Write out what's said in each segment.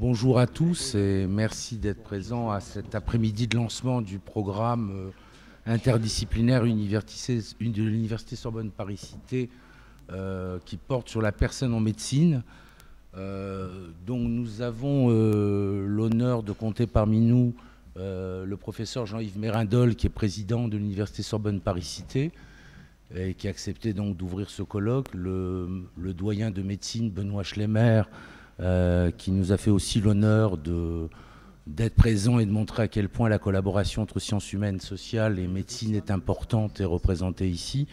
Bonjour à tous et merci d'être présents à cet après-midi de lancement du programme interdisciplinaire de l'Université Sorbonne Paris-Cité qui porte sur la personne en médecine. Donc nous avons l'honneur de compter parmi nous le professeur Jean-Yves Mérindol, qui est président de l'Université Sorbonne Paris-Cité et qui a accepté donc d'ouvrir ce colloque, le doyen de médecine Benoît Schlemmer, qui nous a fait aussi l'honneur d'être présent et de montrer à quel point la collaboration entre sciences humaines, sociales et médecine est importante et représentée ici.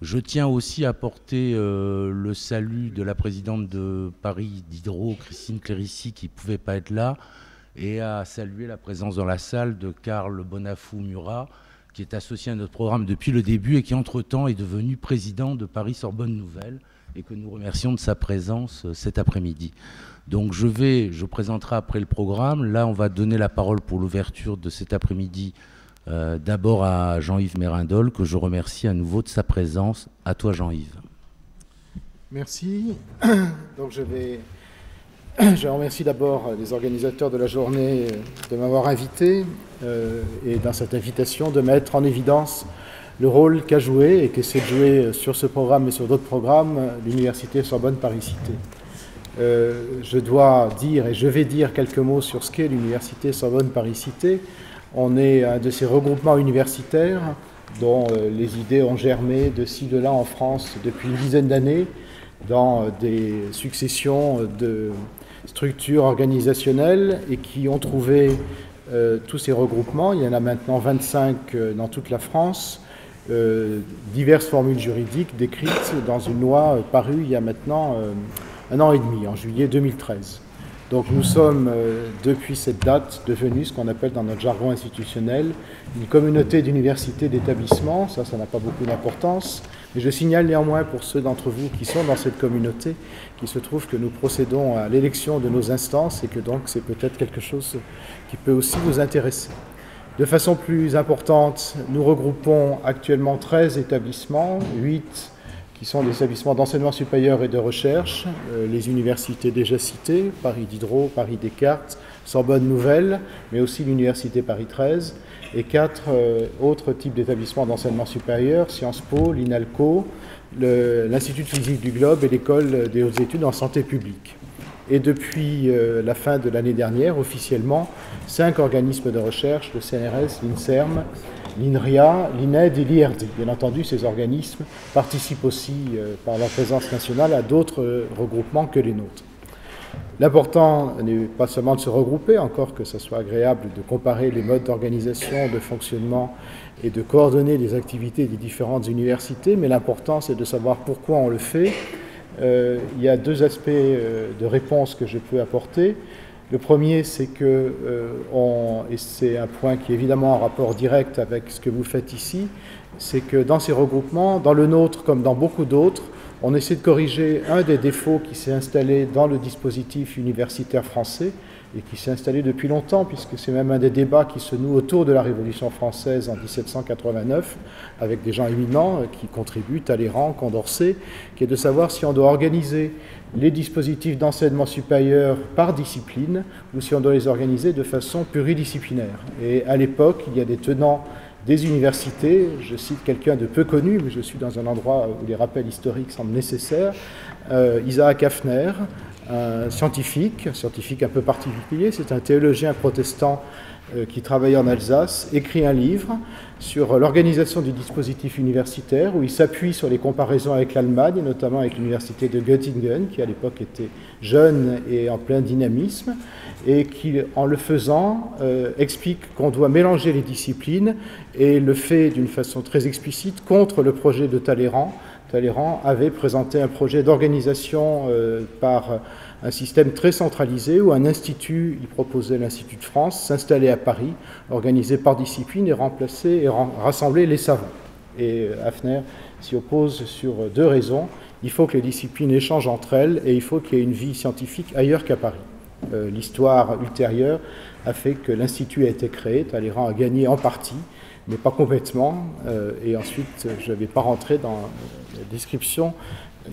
Je tiens aussi à porter le salut de la présidente de Paris Diderot, Christine Clérici, qui ne pouvait pas être là, et à saluer la présence dans la salle de Karl Bonafou-Murat, qui est associé à notre programme depuis le début et qui, entre-temps, est devenu président de Paris-Sorbonne Nouvelle, et que nous remercions de sa présence cet après-midi. Donc je présenterai après le programme. Là, on va donner la parole pour l'ouverture de cet après-midi d'abord à Jean-Yves Mérindol, que je remercie à nouveau de sa présence. À toi, Jean-Yves. Merci. Donc je remercie d'abord les organisateurs de la journée de m'avoir invité et dans cette invitation de mettre en évidence le rôle qu'a joué et qu'essaie de jouer sur ce programme et sur d'autres programmes l'Université Sorbonne Paris-Cité. Je dois dire et je vais dire quelques mots sur ce qu'est l'Université Sorbonne Paris-Cité. On est un de ces regroupements universitaires dont les idées ont germé de ci, de là en France depuis une dizaine d'années dans des successions de structures organisationnelles et qui ont trouvé tous ces regroupements. Il y en a maintenant 25 dans toute la France, diverses formules juridiques décrites dans une loi parue il y a maintenant un an et demi, en juillet 2013. Donc nous sommes, depuis cette date, devenus ce qu'on appelle dans notre jargon institutionnel une communauté d'universités d'établissements. Ça n'a pas beaucoup d'importance, mais je signale néanmoins pour ceux d'entre vous qui sont dans cette communauté qu'il se trouve que nous procédons à l'élection de nos instances et que donc c'est peut-être quelque chose qui peut aussi vous intéresser. De façon plus importante, nous regroupons actuellement 13 établissements, 8 qui sont des établissements d'enseignement supérieur et de recherche, les universités déjà citées, Paris Diderot, Paris Descartes, Sorbonne Nouvelle, mais aussi l'Université Paris 13, et 4 autres types d'établissements d'enseignement supérieur, Sciences Po, l'INALCO, l'Institut de physique du Globe et l'École des hautes études en santé publique. Et depuis la fin de l'année dernière, officiellement, 5 organismes de recherche, le CNRS, l'INSERM, l'INRIA, l'INED et l'IRD. Bien entendu, ces organismes participent aussi, par leur présence nationale, à d'autres regroupements que les nôtres. L'important n'est pas seulement de se regrouper, encore que ce soit agréable de comparer les modes d'organisation, de fonctionnement et de coordonner les activités des différentes universités, mais l'important, c'est de savoir pourquoi on le fait. Il y a 2 aspects de réponse que je peux apporter. Le premier, c'est que, et c'est un point qui est évidemment en rapport direct avec ce que vous faites ici, c'est que dans ces regroupements, dans le nôtre comme dans beaucoup d'autres, on essaie de corriger un des défauts qui s'est installé dans le dispositif universitaire français et qui s'est installé depuis longtemps, puisque c'est même un des débats qui se noue autour de la Révolution française en 1789, avec des gens éminents qui contribuent, Talleyrand, Condorcet, qui est de savoir si on doit organiser les dispositifs d'enseignement supérieur par discipline ou si on doit les organiser de façon pluridisciplinaire. Et à l'époque, il y a des tenants des universités, je cite quelqu'un de peu connu, mais je suis dans un endroit où les rappels historiques semblent nécessaires, Isaac Hafner, un scientifique un peu particulier, c'est un théologien protestant qui travaille en Alsace, écrit un livre sur l'organisation du dispositif universitaire où il s'appuie sur les comparaisons avec l'Allemagne, notamment avec l'université de Göttingen, qui à l'époque était jeune et en plein dynamisme, et qui, en le faisant, explique qu'on doit mélanger les disciplines et le fait d'une façon très explicite contre le projet de Talleyrand. Talleyrand avait présenté un projet d'organisation par un système très centralisé où un institut, il proposait l'Institut de France, s'installait à Paris, organisé par discipline et remplacer et rassembler les savants. Et Hafner s'y oppose sur 2 raisons. Il faut que les disciplines échangent entre elles et il faut qu'il y ait une vie scientifique ailleurs qu'à Paris. L'histoire ultérieure a fait que l'Institut a été créé, Talleyrand a gagné en partie, mais pas complètement. Et ensuite, je ne vais pas rentrer dans la description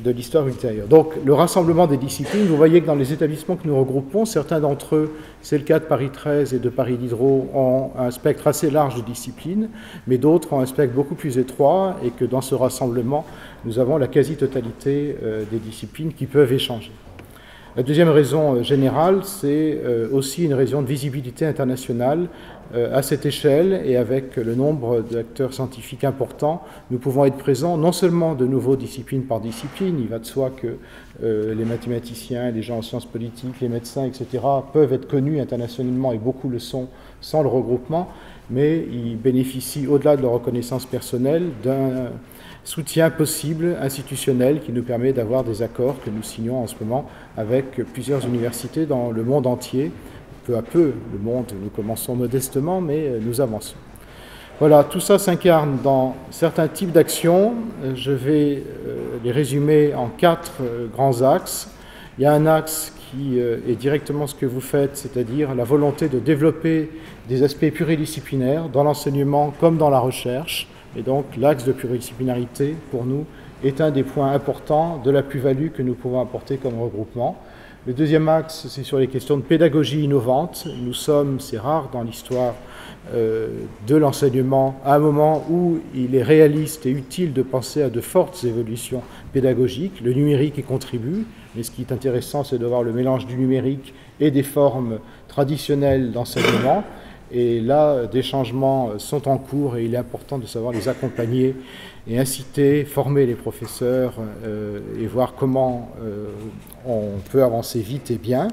de l'histoire ultérieure. Donc le rassemblement des disciplines, vous voyez que dans les établissements que nous regroupons, certains d'entre eux, c'est le cas de Paris 13 et de Paris Diderot, ont un spectre assez large de disciplines, mais d'autres ont un spectre beaucoup plus étroit et que dans ce rassemblement, nous avons la quasi-totalité des disciplines qui peuvent échanger. La deuxième raison générale, c'est aussi une raison de visibilité internationale. À cette échelle et avec le nombre d'acteurs scientifiques importants, nous pouvons être présents non seulement de nouveaux disciplines par discipline, il va de soi que les mathématiciens, les gens en sciences politiques, les médecins, etc. peuvent être connus internationalement et beaucoup le sont sans le regroupement, mais ils bénéficient, au-delà de leur reconnaissance personnelle, d'un soutien possible institutionnel qui nous permet d'avoir des accords que nous signons en ce moment avec plusieurs universités dans le monde entier. Peu à peu, le monde, nous commençons modestement, mais nous avançons. Voilà, tout ça s'incarne dans certains types d'actions. Je vais les résumer en 4 grands axes. Il y a un axe qui est directement ce que vous faites, c'est-à-dire la volonté de développer des aspects pluridisciplinaires dans l'enseignement comme dans la recherche. Et donc, l'axe de pluridisciplinarité, pour nous, est un des points importants de la plus-value que nous pouvons apporter comme regroupement. Le deuxième axe, c'est sur les questions de pédagogie innovante. Nous sommes, c'est rare dans l'histoire de l'enseignement, à un moment où il est réaliste et utile de penser à de fortes évolutions pédagogiques. Le numérique y contribue, mais ce qui est intéressant, c'est de voir le mélange du numérique et des formes traditionnelles d'enseignement. Et là, des changements sont en cours et il est important de savoir les accompagner et inciter, former les professeurs et voir comment on peut avancer vite et bien.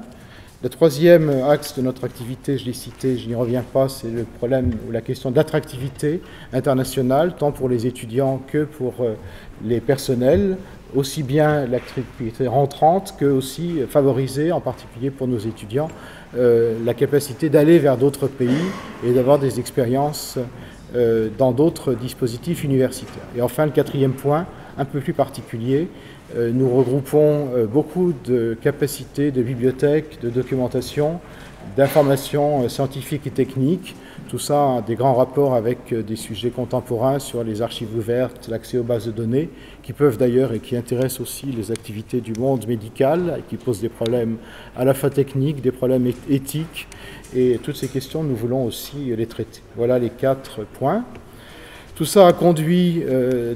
Le troisième axe de notre activité, je l'ai cité, je n'y reviens pas, c'est le problème ou la question d'attractivité internationale, tant pour les étudiants que pour les personnels, aussi bien l'activité rentrante que aussi favoriser, en particulier pour nos étudiants, la capacité d'aller vers d'autres pays et d'avoir des expériences dans d'autres dispositifs universitaires. Et enfin, le quatrième point, un peu plus particulier, nous regroupons beaucoup de capacités de bibliothèques, de documentation, d'informations scientifiques et techniques. Tout ça a des grands rapports avec des sujets contemporains sur les archives ouvertes, l'accès aux bases de données, qui peuvent d'ailleurs et qui intéressent aussi les activités du monde médical et qui posent des problèmes à la fois techniques, des problèmes éthiques. Et toutes ces questions, nous voulons aussi les traiter. Voilà les 4 points. Tout ça a conduit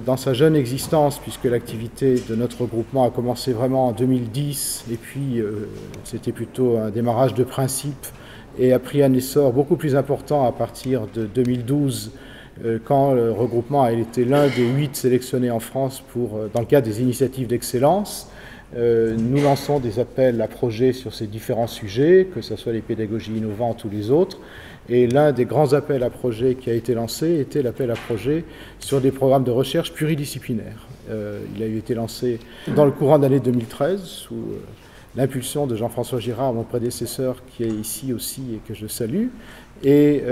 dans sa jeune existence, puisque l'activité de notre regroupement a commencé vraiment en 2010, et puis c'était plutôt un démarrage de principe, et a pris un essor beaucoup plus important à partir de 2012, quand le regroupement a été l'un des 8 sélectionnés en France dans le cadre des initiatives d'excellence. Nous lançons des appels à projets sur ces différents sujets, que ce soit les pédagogies innovantes ou les autres. Et l'un des grands appels à projets qui a été lancé était l'appel à projets sur des programmes de recherche pluridisciplinaires. Il a été lancé dans le courant de l'année 2013 sous l'impulsion de Jean-François Girard, mon prédécesseur, qui est ici aussi et que je salue. Et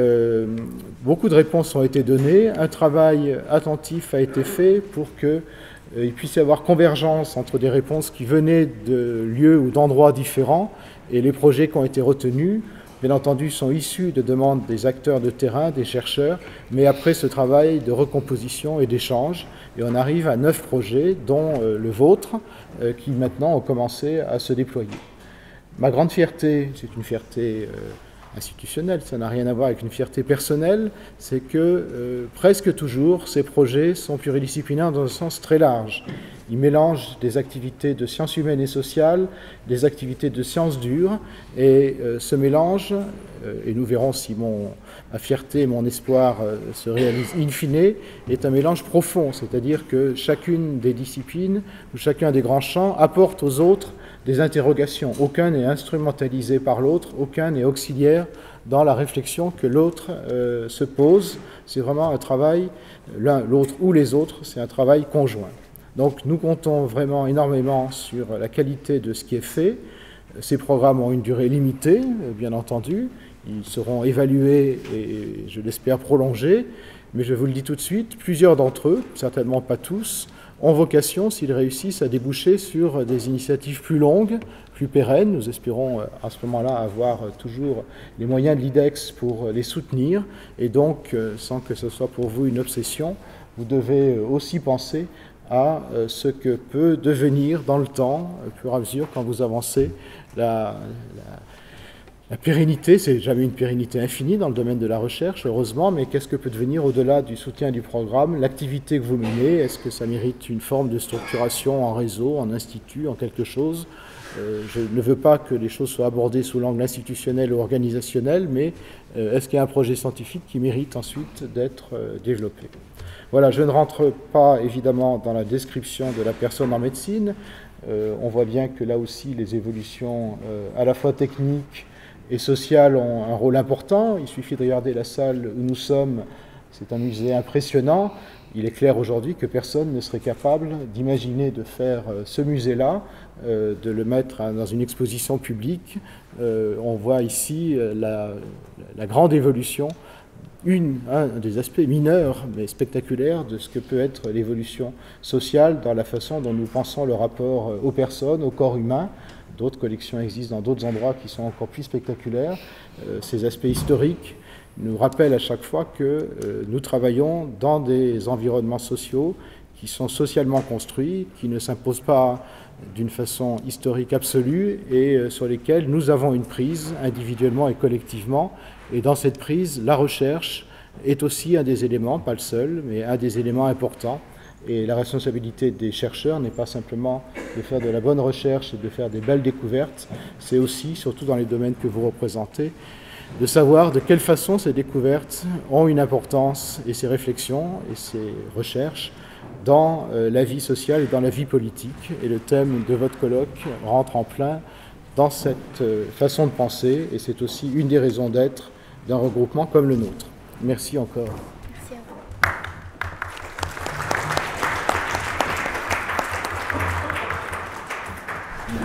beaucoup de réponses ont été données. Un travail attentif a été fait pour qu'il puisse y avoir convergence entre des réponses qui venaient de lieux ou d'endroits différents et les projets qui ont été retenus. Bien entendu, sont issus de demandes des acteurs de terrain, des chercheurs, mais après ce travail de recomposition et d'échange, et on arrive à 9 projets, dont le vôtre, qui maintenant ont commencé à se déployer. Ma grande fierté, c'est une fierté institutionnelle, ça n'a rien à voir avec une fierté personnelle, c'est que presque toujours ces projets sont pluridisciplinaires dans un sens très large. Ils mélangent des activités de sciences humaines et sociales, des activités de sciences dures, et ce mélange, et nous verrons si ma fierté et mon espoir se réalisent in fine, est un mélange profond, c'est-à-dire que chacune des disciplines ou chacun des grands champs apporte aux autres des interrogations. Aucun n'est instrumentalisé par l'autre, aucun n'est auxiliaire dans la réflexion que l'autre se pose. C'est vraiment un travail, l'un, l'autre ou les autres, c'est un travail conjoint. Donc nous comptons vraiment énormément sur la qualité de ce qui est fait. Ces programmes ont une durée limitée, bien entendu. Ils seront évalués et, je l'espère, prolongés. Mais je vous le dis tout de suite, plusieurs d'entre eux, certainement pas tous, ont vocation, s'ils réussissent, à déboucher sur des initiatives plus longues, plus pérennes. Nous espérons à ce moment-là avoir toujours les moyens de l'IDEX pour les soutenir. Et donc, sans que ce soit pour vous une obsession, vous devez aussi penser à ce que peut devenir dans le temps, au fur et à mesure, quand vous avancez, la pérennité. C'est jamais une pérennité infinie dans le domaine de la recherche, heureusement, mais qu'est-ce que peut devenir au-delà du soutien du programme, l'activité que vous menez? Est-ce que ça mérite une forme de structuration en réseau, en institut, en quelque chose? Je ne veux pas que les choses soient abordées sous l'angle institutionnel ou organisationnel, mais est-ce qu'il y a un projet scientifique qui mérite ensuite d'être développé? Voilà, je ne rentre pas évidemment dans la description de la personne en médecine. On voit bien que là aussi les évolutions à la fois techniques et sociales ont un rôle important. Il suffit de regarder la salle où nous sommes, c'est un musée impressionnant. Il est clair aujourd'hui que personne ne serait capable d'imaginer de faire ce musée-là, de le mettre dans une exposition publique. On voit ici la grande évolution, un des aspects mineurs mais spectaculaires de ce que peut être l'évolution sociale dans la façon dont nous pensons le rapport aux personnes, au corps humain. D'autres collections existent dans d'autres endroits qui sont encore plus spectaculaires. Ces aspects historiques nous rappellent à chaque fois que nous travaillons dans des environnements sociaux qui sont socialement construits, qui ne s'imposent pas d'une façon historique absolue et sur lesquels nous avons une prise individuellement et collectivement. Et dans cette prise, la recherche est aussi un des éléments, pas le seul, mais un des éléments importants. Et la responsabilité des chercheurs n'est pas simplement de faire de la bonne recherche et de faire des belles découvertes, c'est aussi, surtout dans les domaines que vous représentez, de savoir de quelle façon ces découvertes ont une importance et ces réflexions et ces recherches dans la vie sociale et dans la vie politique. Et le thème de votre colloque rentre en plein dans cette façon de penser et c'est aussi une des raisons d'être d'un regroupement comme le nôtre. Merci encore. Merci à vous.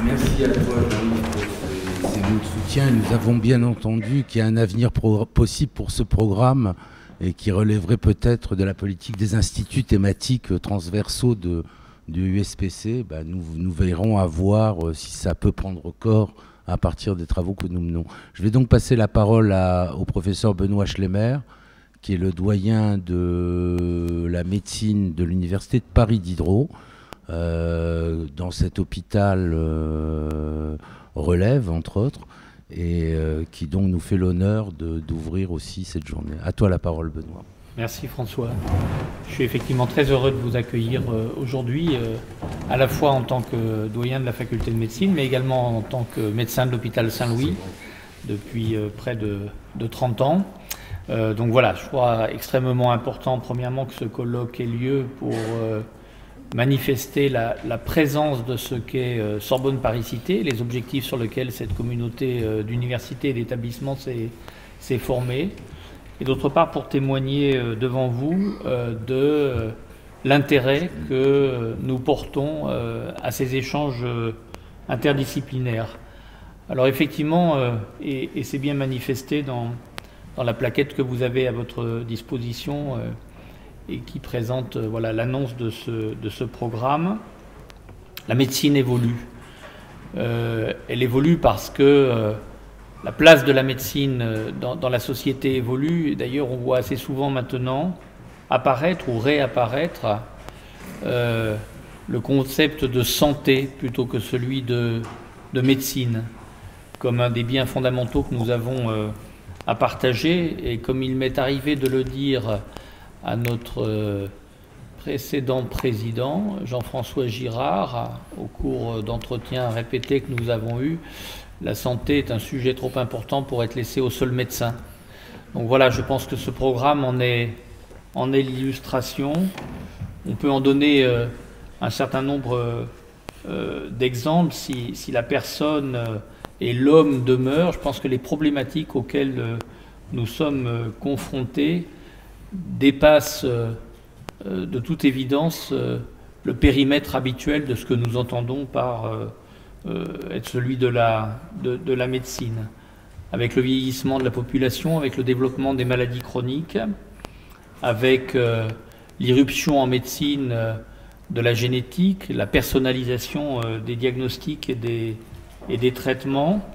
Merci à toi, Jean-Yves, pour ces mots de soutien. Nous avons bien entendu qu'il y a un avenir possible pour ce programme et qui relèverait peut-être de la politique des instituts thématiques transversaux du USPC. Nous verrons à voir si ça peut prendre corps à partir des travaux que nous menons. Je vais donc passer la parole au professeur Benoît Schlemmer, qui est le doyen de la médecine de l'Université de Paris Diderot, dans cet hôpital Relève, entre autres, et qui donc nous fait l'honneur d'ouvrir aussi cette journée. À toi la parole, Benoît. Merci François. Je suis effectivement très heureux de vous accueillir aujourd'hui, à la fois en tant que doyen de la faculté de médecine, mais également en tant que médecin de l'hôpital Saint-Louis depuis près de 30 ans. Donc voilà, je crois extrêmement important, premièrement, que ce colloque ait lieu pour manifester la présence de ce qu'est Sorbonne Paris-Cité, les objectifs sur lesquels cette communauté d'universités et d'établissements s'est formée. Et d'autre part, pour témoigner devant vous de l'intérêt que nous portons à ces échanges interdisciplinaires. Alors effectivement, et c'est bien manifesté dans la plaquette que vous avez à votre disposition et qui présente voilà, l'annonce de ce programme, la médecine évolue. Elle évolue parce que la place de la médecine dans la société évolue. D'ailleurs, on voit assez souvent maintenant apparaître ou réapparaître le concept de santé plutôt que celui de médecine, comme un des biens fondamentaux que nous avons à partager. Et comme il m'est arrivé de le dire à notre précédent président, Jean-François Girard, au cours d'entretiens répétés que nous avons eus, la santé est un sujet trop important pour être laissé au seul médecin. Donc voilà, je pense que ce programme en est l'illustration. On peut en donner un certain nombre d'exemples. Si la personne et l'homme demeurent, je pense que les problématiques auxquelles nous sommes confrontés dépassent de toute évidence le périmètre habituel de ce que nous entendons par être celui de la médecine. Avec le vieillissement de la population, avec le développement des maladies chroniques, avec l'irruption en médecine de la génétique, la personnalisation des diagnostics et des traitements.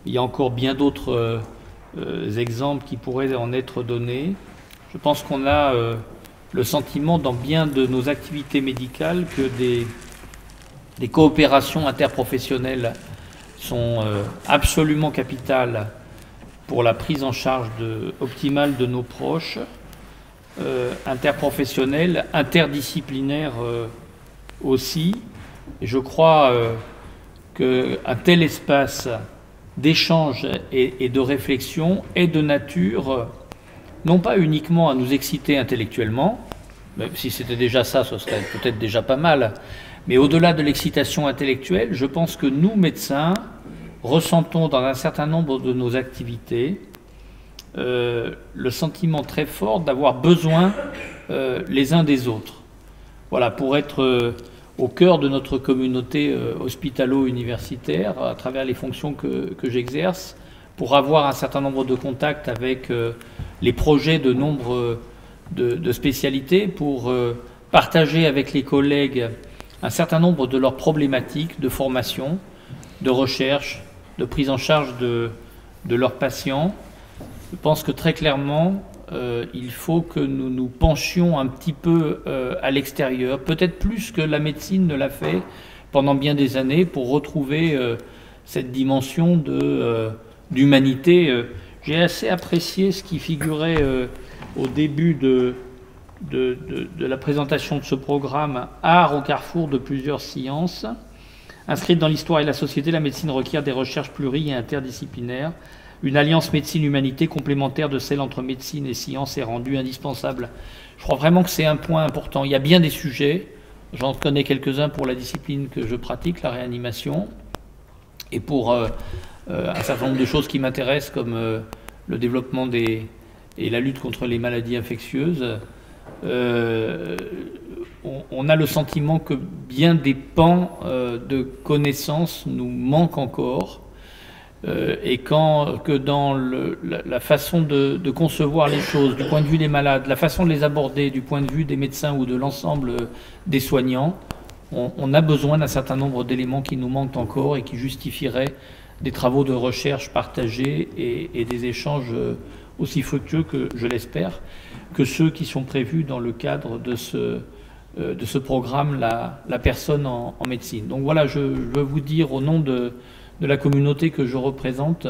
Il y a encore bien d'autres exemples qui pourraient en être donnés. Je pense qu'on a le sentiment dans bien de nos activités médicales que des coopérations interprofessionnelles sont absolument capitales pour la prise en charge optimale de nos proches, interprofessionnelles, interdisciplinaires aussi. Et je crois qu'un tel espace d'échange et de réflexion est de nature, non pas uniquement à nous exciter intellectuellement, même si c'était déjà ça, ce serait peut-être déjà pas mal, mais au-delà de l'excitation intellectuelle, je pense que nous, médecins, ressentons dans un certain nombre de nos activités le sentiment très fort d'avoir besoin les uns des autres. Voilà, pour être au cœur de notre communauté hospitalo-universitaire, à travers les fonctions que j'exerce, pour avoir un certain nombre de contacts avec les projets de nombre de spécialités, pour partager avec les collègues un certain nombre de leurs problématiques de formation, de recherche, de prise en charge de leurs patients. Je pense que très clairement, il faut que nous nous penchions un petit peu à l'extérieur, peut-être plus que la médecine ne l'a fait pendant bien des années, pour retrouver cette dimension d'humanité. J'ai assez apprécié ce qui figurait au début de la présentation de ce programme, Art au carrefour de plusieurs sciences. Inscrite dans l'histoire et la société, la médecine requiert des recherches pluri- et interdisciplinaires. Une alliance médecine-humanité complémentaire de celle entre médecine et science est rendue indispensable. Je crois vraiment que c'est un point important. Il y a bien des sujets, j'en connais quelques-uns pour la discipline que je pratique, la réanimation, et pour un certain nombre de choses qui m'intéressent, comme le développement et la lutte contre les maladies infectieuses. On a le sentiment que bien des pans de connaissances nous manquent encore, et que dans la façon de concevoir les choses, du point de vue des malades, la façon de les aborder, du point de vue des médecins ou de l'ensemble des soignants, on a besoin d'un certain nombre d'éléments qui nous manquent encore et qui justifieraient des travaux de recherche partagés et des échanges aussi fructueux, que je l'espère, que ceux qui sont prévus dans le cadre de ce programme, la personne en médecine. Donc voilà, je veux vous dire au nom de la communauté que je représente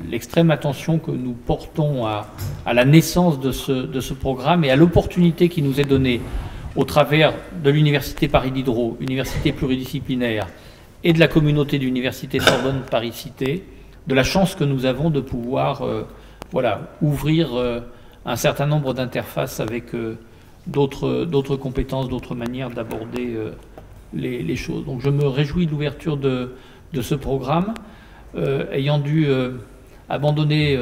l'extrême attention que nous portons à la naissance de ce programme et à l'opportunité qui nous est donnée au travers de l'Université Paris Diderot, université pluridisciplinaire, et de la communauté d'Université Sorbonne Paris-Cité, de la chance que nous avons de pouvoir ouvrir un certain nombre d'interfaces avec d'autres compétences, d'autres manières d'aborder les choses. Donc je me réjouis de l'ouverture de ce programme. Ayant dû abandonner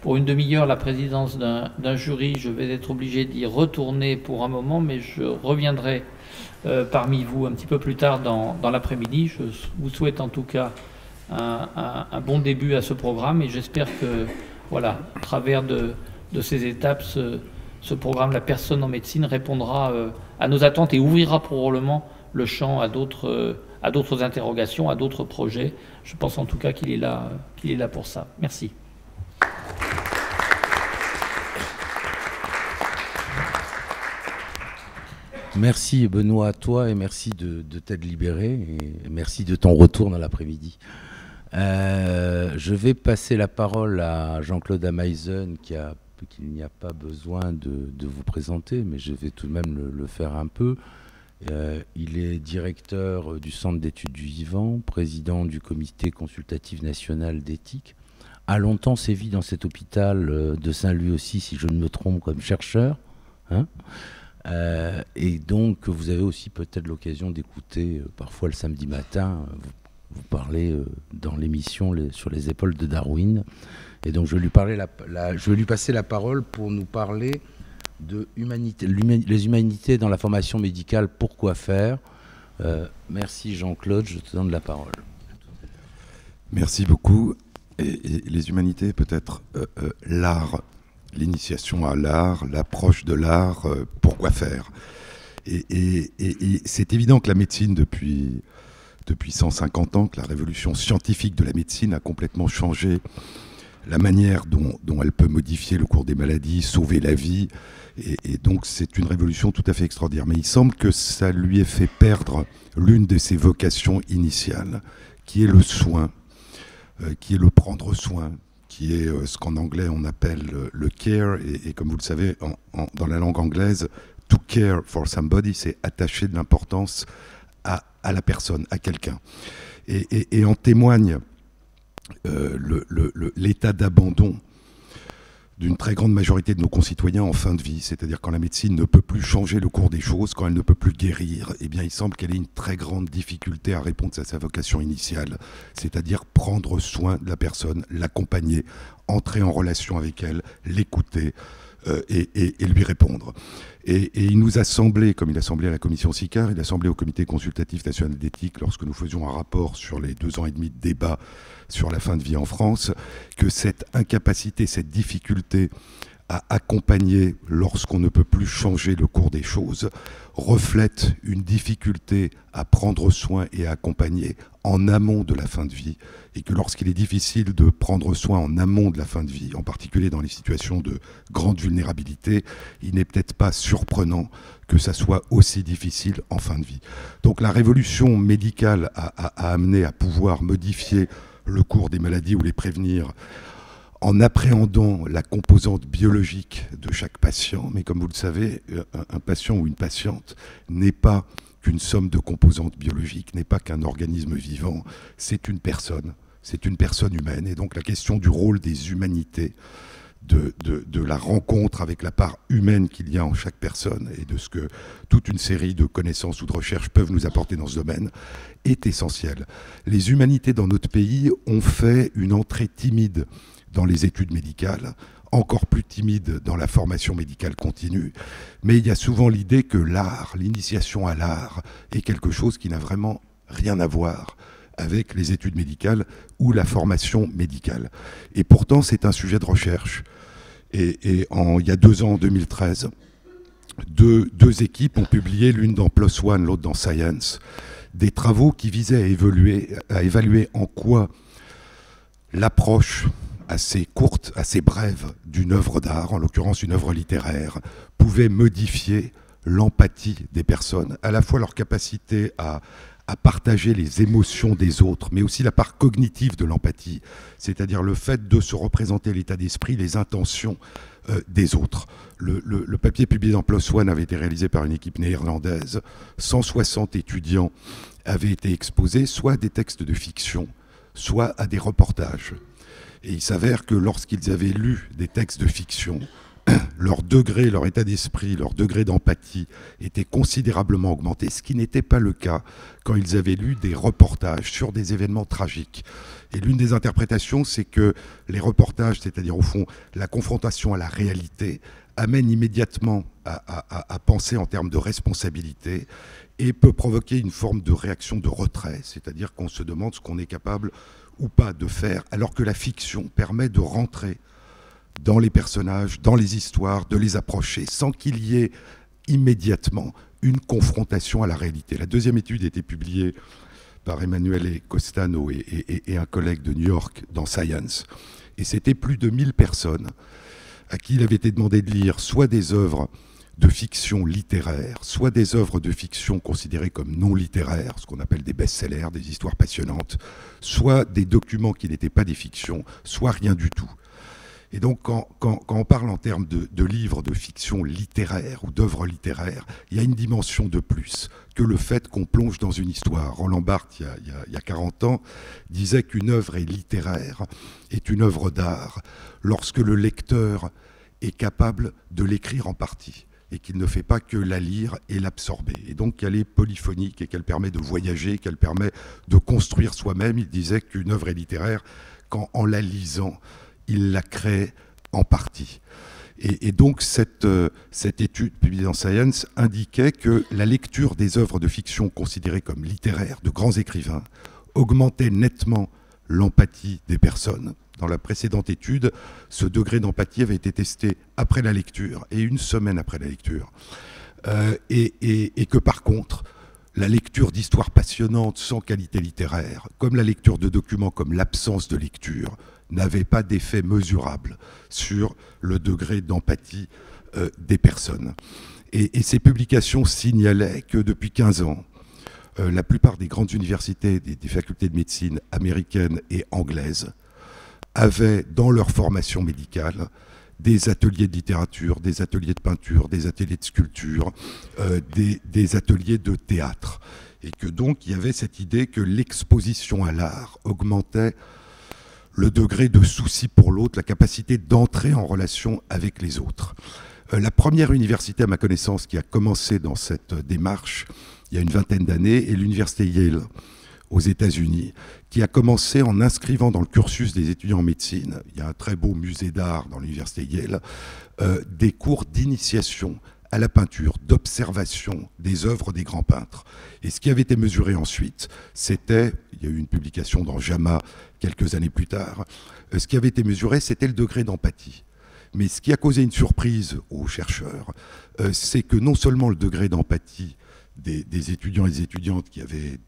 pour une demi-heure la présidence d'un jury, je vais être obligé d'y retourner pour un moment, mais je reviendrai parmi vous un petit peu plus tard dans l'après-midi. Je vous souhaite en tout cas un bon début à ce programme, et j'espère que, voilà, à travers de ces étapes, ce programme La personne en médecine répondra à nos attentes et ouvrira probablement le champ à d'autres interrogations, à d'autres projets. Je pense en tout cas qu'il est là pour ça. Merci. Merci Benoît à toi, et merci de t'être libéré, et merci de ton retour dans l'après-midi. Je vais passer la parole à Jean-Claude Ameisen, qu'il n'y a pas besoin de vous présenter, mais je vais tout de même le faire un peu. Il est directeur du Centre d'études du vivant, président du Comité consultatif national d'éthique, a longtemps sévi dans cet hôpital de Saint-Louis aussi, si je ne me trompe, comme chercheur. Et donc vous avez aussi peut-être l'occasion d'écouter parfois le samedi matin vous parler dans l'émission sur les épaules de Darwin. Et donc je vais lui passer la parole pour nous parler de les humanités dans la formation médicale, pourquoi faire. Merci Jean-Claude, je te donne la parole. Merci beaucoup. Et les humanités, peut-être l'art, l'initiation à l'art, l'approche de l'art, pourquoi faire. Et c'est évident que la médecine, depuis 150 ans, que la révolution scientifique de la médecine a complètement changé la manière dont elle peut modifier le cours des maladies, sauver la vie. Et donc c'est une révolution tout à fait extraordinaire. Mais il semble que ça lui ait fait perdre l'une de ses vocations initiales, qui est le soin, qui est le prendre soin, qui est ce qu'en anglais on appelle le care. Et comme vous le savez, dans la langue anglaise, to care for somebody, c'est attacher de l'importance à la personne, à quelqu'un. Et en témoigne l'état d'abandon d'une très grande majorité de nos concitoyens en fin de vie, c'est-à-dire quand la médecine ne peut plus changer le cours des choses, quand elle ne peut plus guérir, eh bien il semble qu'elle ait une très grande difficulté à répondre à sa vocation initiale, c'est-à-dire prendre soin de la personne, l'accompagner, entrer en relation avec elle, l'écouter et lui répondre. Et il nous a semblé, comme il a semblé à la commission SICAR, il a semblé au comité consultatif national d'éthique, lorsque nous faisions un rapport sur les 2 ans et demi de débat sur la fin de vie en France, que cette incapacité, cette difficulté à accompagner lorsqu'on ne peut plus changer le cours des choses reflète une difficulté à prendre soin et à accompagner en amont de la fin de vie, et que lorsqu'il est difficile de prendre soin en amont de la fin de vie, en particulier dans les situations de grande vulnérabilité, il n'est peut-être pas surprenant que ça soit aussi difficile en fin de vie. Donc la révolution médicale a amené à pouvoir modifier le cours des maladies ou les prévenir en appréhendant la composante biologique de chaque patient. Mais comme vous le savez, un patient ou une patiente n'est pas qu'une somme de composantes biologiques, n'est pas qu'un organisme vivant, c'est une personne humaine. Et donc la question du rôle des humanités, de la rencontre avec la part humaine qu'il y a en chaque personne et de ce que toute une série de connaissances ou de recherches peuvent nous apporter dans ce domaine est essentielle. Les humanités dans notre pays ont fait une entrée timide dans les études médicales, encore plus timide dans la formation médicale continue, mais il y a souvent l'idée que l'art, l'initiation à l'art, est quelque chose qui n'a vraiment rien à voir avec les études médicales ou la formation médicale. Et pourtant, c'est un sujet de recherche. Et il y a 2 ans, en 2013, deux équipes ont publié, l'une dans PLOS ONE, l'autre dans Science, des travaux qui visaient à évaluer en quoi l'approche assez courte, assez brève d'une œuvre d'art, en l'occurrence une œuvre littéraire, pouvait modifier l'empathie des personnes, à la fois leur capacité à partager les émotions des autres, mais aussi la part cognitive de l'empathie, c'est-à-dire le fait de se représenter l'état d'esprit, les intentions des autres. Le papier publié dans PLOS ONE avait été réalisé par une équipe néerlandaise. 160 étudiants avaient été exposés soit à des textes de fiction, soit à des reportages. Et il s'avère que lorsqu'ils avaient lu des textes de fiction, leur degré, leur état d'esprit, leur degré d'empathie était considérablement augmenté, ce qui n'était pas le cas quand ils avaient lu des reportages sur des événements tragiques. Et l'une des interprétations, c'est que les reportages, c'est-à-dire au fond la confrontation à la réalité, amène immédiatement à penser en termes de responsabilité et peut provoquer une forme de réaction de retrait, c'est-à-dire qu'on se demande ce qu'on est capable ou pas de faire, alors que la fiction permet de rentrer dans les personnages, dans les histoires, de les approcher, sans qu'il y ait immédiatement une confrontation à la réalité. La deuxième étude a été publiée par Emanuele Costano et un collègue de New York dans Science. Et c'était plus de 1000 personnes à qui il avait été demandé de lire soit des œuvres de fiction littéraire, soit des œuvres de fiction considérées comme non littéraires, ce qu'on appelle des best-sellers, des histoires passionnantes, soit des documents qui n'étaient pas des fictions, soit rien du tout. Et donc, quand on parle en termes de livres de fiction littéraire ou d'œuvres littéraires, il y a une dimension de plus que le fait qu'on plonge dans une histoire. Roland Barthes, il y a 40 ans, disait qu'une œuvre est littéraire, est une œuvre d'art, lorsque le lecteur est capable de l'écrire en partie et qu'il ne fait pas que la lire et l'absorber. Et donc qu'elle est polyphonique et qu'elle permet de voyager, qu'elle permet de construire soi-même. Il disait qu'une œuvre est littéraire quand, en la lisant, il la crée en partie. Et donc cette étude publiée dans Science indiquait que la lecture des œuvres de fiction considérées comme littéraires de grands écrivains augmentait nettement l'empathie des personnes. Dans la précédente étude, ce degré d'empathie avait été testé après la lecture et 1 semaine après la lecture. Et que par contre, la lecture d'histoires passionnantes sans qualité littéraire, comme la lecture de documents, comme l'absence de lecture, n'avait pas d'effet mesurable sur le degré d'empathie des personnes. Et ces publications signalaient que depuis 15 ans, la plupart des grandes universités, des facultés de médecine américaines et anglaises, avaient dans leur formation médicale des ateliers de littérature, des ateliers de peinture, des ateliers de sculpture, des ateliers de théâtre. Et que donc il y avait cette idée que l'exposition à l'art augmentait le degré de souci pour l'autre, la capacité d'entrer en relation avec les autres. La première université, à ma connaissance, qui a commencé dans cette démarche, il y a une vingtaine d'années, est l'université Yale, aux États-Unis, qui a commencé en inscrivant dans le cursus des étudiants en médecine, il y a un très beau musée d'art dans l'université Yale, des cours d'initiation à la peinture, d'observation des œuvres des grands peintres. Et ce qui avait été mesuré ensuite, c'était, il y a eu une publication dans JAMA quelques années plus tard, ce qui avait été mesuré, c'était le degré d'empathie. Mais ce qui a causé une surprise aux chercheurs, c'est que non seulement le degré d'empathie des étudiants et des étudiantes qui avaient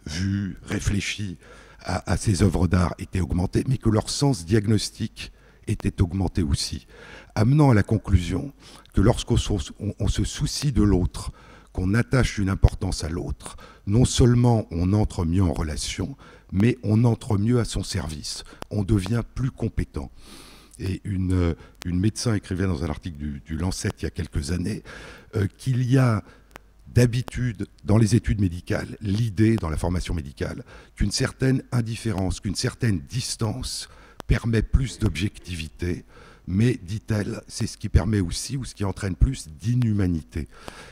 vu, réfléchi à ces œuvres d'art était augmenté, mais que leur sens diagnostique était augmenté aussi, amenant à la conclusion que lorsqu'on se soucie de l'autre, qu'on attache une importance à l'autre, non seulement on entre mieux en relation, mais on entre mieux à son service, on devient plus compétent. Et une médecin écrivait dans un article du Lancet il y a quelques années qu'il y a d'habitude dans les études médicales, l'idée dans la formation médicale, qu'une certaine indifférence, qu'une certaine distance permet plus d'objectivité, mais, dit-elle, c'est ce qui permet aussi, ou ce qui entraîne plus d'inhumanité.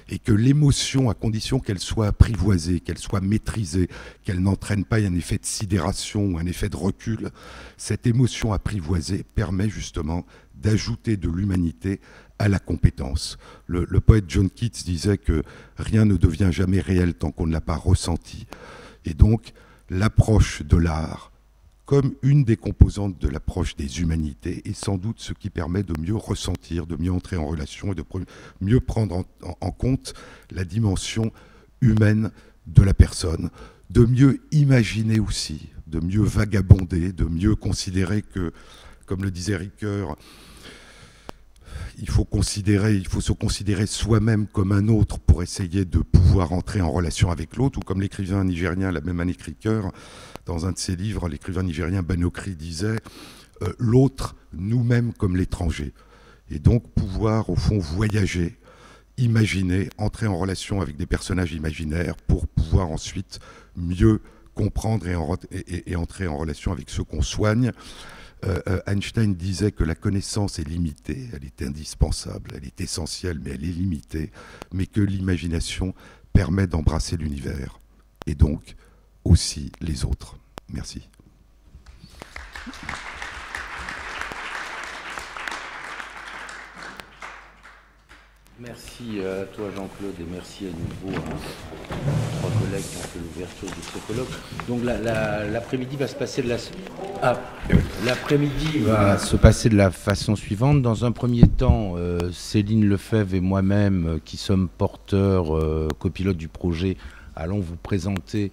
Et que l'émotion, à condition qu'elle soit apprivoisée, qu'elle soit maîtrisée, qu'elle n'entraîne pas un effet de sidération ou un effet de recul, cette émotion apprivoisée permet justement d'ajouter de l'humanité à la compétence. Le poète John Keats disait que rien ne devient jamais réel tant qu'on ne l'a pas ressenti. Et donc, l'approche de l'art, comme une des composantes de l'approche des humanités, est sans doute ce qui permet de mieux ressentir, de mieux entrer en relation et de mieux prendre en compte la dimension humaine de la personne, de mieux imaginer aussi, de mieux vagabonder, de mieux considérer que, comme le disait Ricoeur, il faut se considérer soi-même comme un autre pour essayer de pouvoir entrer en relation avec l'autre, ou comme l'écrivain nigérien, la même année que Ricoeur, dans un de ses livres, l'écrivain nigérien Banokri disait « l'autre, nous-mêmes comme l'étranger ». Et donc pouvoir, au fond, voyager, imaginer, entrer en relation avec des personnages imaginaires pour pouvoir ensuite mieux comprendre et entrer en relation avec ceux qu'on soigne. Einstein disait que la connaissance est limitée, elle est indispensable, elle est essentielle, mais elle est limitée, mais que l'imagination permet d'embrasser l'univers, et donc aussi les autres. Merci. Merci à toi Jean-Claude et merci à nouveau à trois collègues qui ont fait l'ouverture de ce colloque. Donc l'après-midi va se passer de la façon suivante. Dans un premier temps, Céline Lefebvre et moi-même, qui sommes porteurs, copilotes du projet, allons vous présenter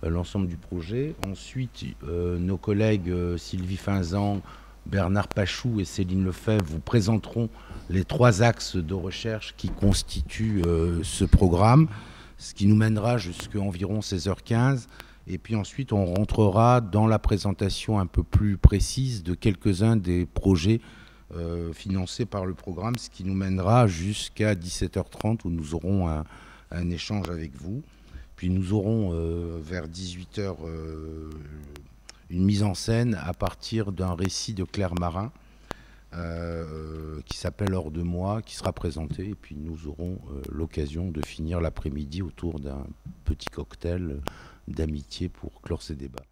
l'ensemble du projet. Ensuite, nos collègues Sylvie Finzan, Bernard Pachou et Céline Lefebvre vous présenteront les trois axes de recherche qui constituent ce programme, ce qui nous mènera jusqu'à environ 16h15. Et puis ensuite, on rentrera dans la présentation un peu plus précise de quelques-uns des projets financés par le programme, ce qui nous mènera jusqu'à 17h30 où nous aurons un échange avec vous. Puis nous aurons vers 18h une mise en scène à partir d'un récit de Claire Marin qui s'appelle Hors de moi, qui sera présenté. Et puis nous aurons l'occasion de finir l'après-midi autour d'un petit cocktail d'amitié pour clore ces débats.